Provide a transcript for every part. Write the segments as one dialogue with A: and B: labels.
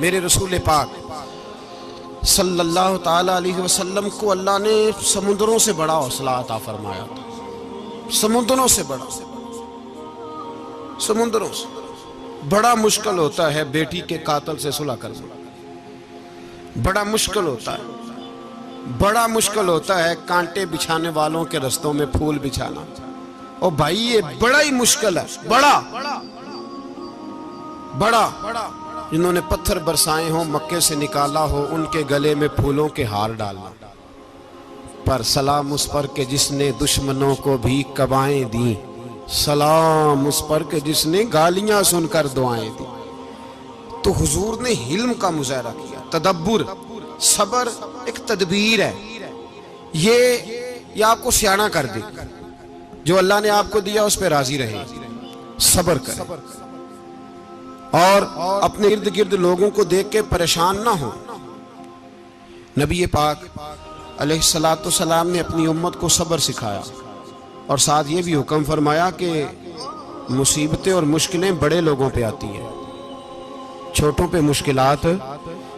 A: मेरे रसूल पाक सल्लल्लाहु ताला अलैहि वसल्लम को अल्लाह ने समुद्रों से बड़ा हौसला अता फरमाया था। समुद्रों से बड़ा, समुद्रों से बड़ा मुश्किल होता है बेटी के कातिल से सुलह करना, बड़ा मुश्किल होता है, बड़ा मुश्किल होता है कांटे बिछाने वालों के रस्तों में फूल बिछाना। और भाई ये बड़ा ही मुश्किल है, बड़ा बड़ा। जिन्होंने पत्थर बरसाए हो, मक्के से निकाला हो, उनके गले में फूलों के हार डालना। पर सलाम उस पर के जिसने दुश्मनों को भी कबाएं दी, सलाम उस पर के जिसने गालियां सुनकर दुआएं दी। तो हुजूर ने हिल्म का मुजाहरा किया, तदब्बुर, सबर एक तदबीर है। ये आपको सियाना कर दे, जो अल्लाह ने आपको दिया उस पर राजी रहे, सबर करें और अपने इर्द गिर्द लोगों को देख के परेशान ना हो। नबी पाक अलैहिस्सलातु सलाम ने अपनी उम्मत को सब्र सिखाया और साथ ये भी हुक्म फरमाया कि मुसीबतें और मुश्किलें बड़े लोगों पे आती हैं, छोटों पे मुश्किलात,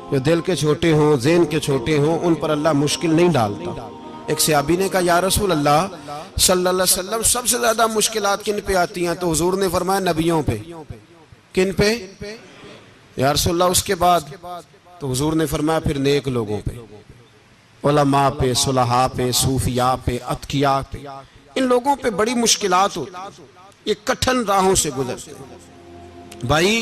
A: जो दिल के छोटे हों, ज़हन के छोटे हों, उन पर अल्लाह मुश्किल नहीं डालता। एक सहाबी ने कहा, या रसूल अल्लाह सल्लल्लाहु अलैहि वसल्लम, सबसे ज्यादा मुश्किलात किन पे आती हैं? तो हुजूर ने फरमाया नबियों पे। किन पे? या रसूल अल्लाह उसके बाद? तो हुजूर ने फरमाया फिर नेक लोगों पे, उलमा पे, सुलहा पे, सूफिया पे, अतकिया पे। इन लोगों पे बड़ी मुश्किलात होती, ये कठिन राहों से गुजरते। भाई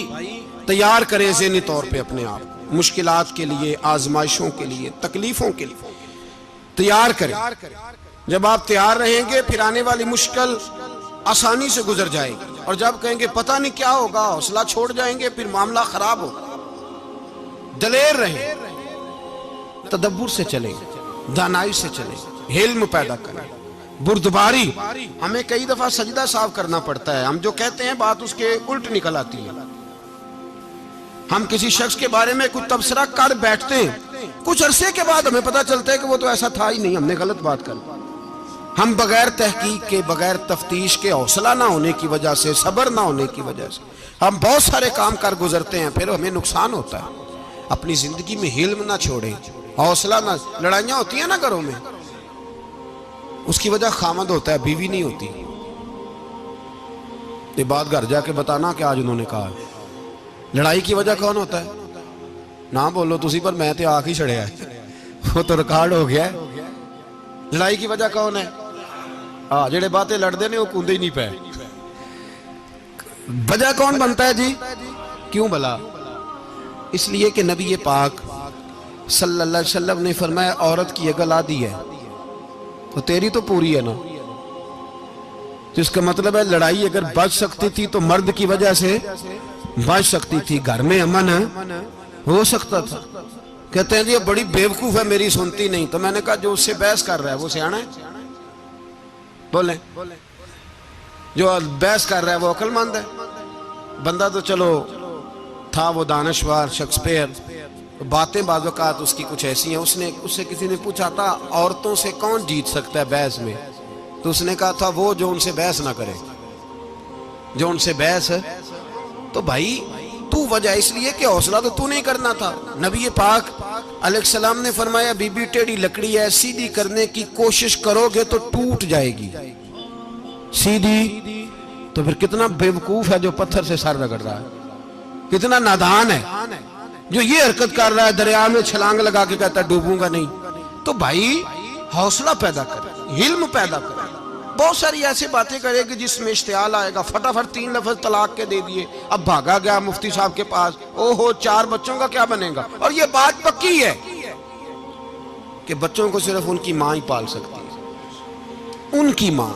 A: तैयार करें ज़हनी तौर पे अपने आप मुश्किलात के लिए, आजमाइशों के लिए, तकलीफों के लिए तैयार करें। जब आप तैयार रहेंगे फिर आने वाली मुश्किल आसानी से गुजर जाएगी। और जब कहेंगे पता नहीं क्या होगा, हौसला छोड़ जाएंगे, फिर मामला खराब होगा। दलेर रहे, तदब्बुर से चले, दानाई से चले, हिल्म पैदा करें, बुर्दबारी। हमें कई दफा सजदा साफ करना पड़ता है, हम जो कहते हैं बात उसके उल्ट निकल आती है। हम किसी शख्स के बारे में कुछ तबसरा कर बैठते हैं, कुछ अरसे के बाद हमें पता चलता है कि वो तो ऐसा था ही नहीं, हमने गलत बात कर। हम बगैर तहकीक के, बगैर तफ्तीश के, हौसला ना होने की वजह से, सब्र ना होने की वजह से हम बहुत सारे काम कर गुजरते हैं, फिर हमें नुकसान होता है। अपनी जिंदगी में हिल्म ना छोड़ें, हौसला ना। लड़ाइयां होती है ना घरों में, उसकी वजह खामद होता है, बीवी नहीं होती। ये बात घर जाके बताना कि आज उन्होंने कहा। लड़ाई की वजह कौन होता है? ना बोलो तुसी, पर मैं तो आख ही छड़िया है, वो तो रिकॉर्ड हो गया है। लड़ाई की वजह कौन है? हाँ, जेड़े बातें लड़ते ने वो कूदे ही नहीं पे। वजह कौन बनता है जी? क्यों भला? इसलिए कि नबी पाक सल्लल्लाहु अलैहि वसल्लम ने फरमाया, औरत की अगल आदि है तो तेरी तो पूरी है ना। तो इसका मतलब है लड़ाई अगर बच सकती थी तो मर्द की वजह से बच सकती थी, घर में अमन हो सकता था। कहते हैं जी ये बड़ी बेवकूफ है, मेरी सुनती नहीं। तो मैंने कहा जो उससे बहस कर रहा है वो सियाना है? बोले जो बहस कर रहा है वो अक्लमंद है? बंदा तो चलो था वो दानश्वर शेक्सपियर, बातें बाज़ औक़ात उसकी कुछ ऐसी हैं। उससे किसी ने पूछा था औरतों से कौन जीत सकता है बहस में, तो उसने कहा था वो जो उनसे बहस ना करे, जो उनसे बहस है। तो भाई तू वजह इसलिए कि हौसला तो तू नहीं करना था। नबी पाक अलैहिस्सलाम ने फरमाया, बीबी टेढ़ी लकड़ी है, सीधी करने की कोशिश करोगे तो टूट जाएगी। सीधी तो फिर कितना बेवकूफ है जो पत्थर से सर रगड़ रहा है, कितना नादान है जो ये हरकत कर रहा है, दरिया में छलांग लगा के कहता है डूबूंगा नहीं। तो भाई हौसला पैदा करे, हिल्म पैदा करे। बहुत सारी ऐसी बातें करेगी जिसमें इश्तियाल आएगा, फटाफट 3 लफ्ज तलाक के दे दिए, अब भागा गया मुफ्ती साहब के पास, ओहो 4 बच्चों का क्या बनेगा। और ये बात पक्की है कि बच्चों को सिर्फ उनकी मां ही पाल सकती है, उनकी मां।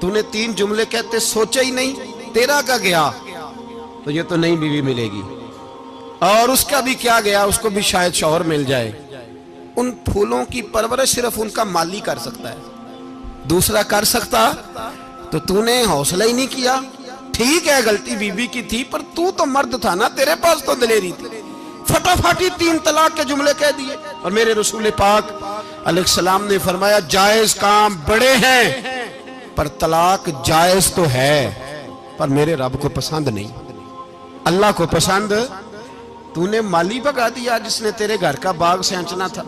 A: तूने 3 जुमले कहते सोचा ही नहीं, तेरा का गया तो ये तो नई बीवी मिलेगी, और उसका भी क्या गया, उसको भी शायद शौहर मिल जाए। उन फूलों की परवरिश सिर्फ उनका माली कर सकता है, दूसरा कर सकता। तो तूने हौसला ही नहीं किया। ठीक है गलती बीबी की थी, पर तू तो मर्द था ना, तेरे पास तो दलेरी थी। फटाफट ही 3 तलाक के जुमले कह दिए। और मेरे रसूल पाक अलैहिस्सलाम ने फरमाया, जायज काम बड़े हैं पर तलाक जायज तो है, पर मेरे रब को पसंद नहीं, अल्लाह को पसंद तूने माली भगा दिया जिसने तेरे घर का बाग सेंचना था।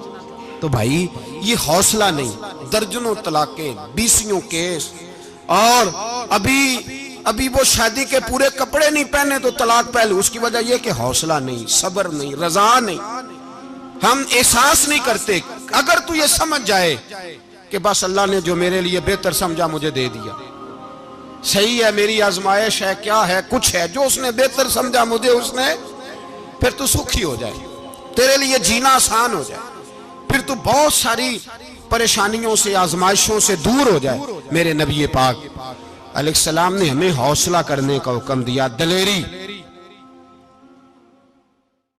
A: तो भाई ये हौसला नहीं, दर्जनों तलाकें, 20 केस, और अभी वो शादी के पूरे कपड़े नहीं पहने तो तलाक पहले। उसकी वजह यह कि हौसला नहीं, सब्र नहीं, रजा नहीं, हम एहसास नहीं करते। अगर तू ये समझ जाए कि बस अल्लाह ने जो मेरे लिए बेहतर समझा मुझे दे दिया, सही है, मेरी आजमाइश है, क्या है, कुछ है, जो उसने बेहतर समझा मुझे उसने, फिर तू सुखी हो जाए, तेरे लिए जीना आसान हो जाए, फिर तू बहुत सारी परेशानियों से, आजमाइशों से दूर हो जाए। मेरे नबी पाक अलैहिस्सलाम ने हमें हौसला करने का हुक्म दिया, दलेरी।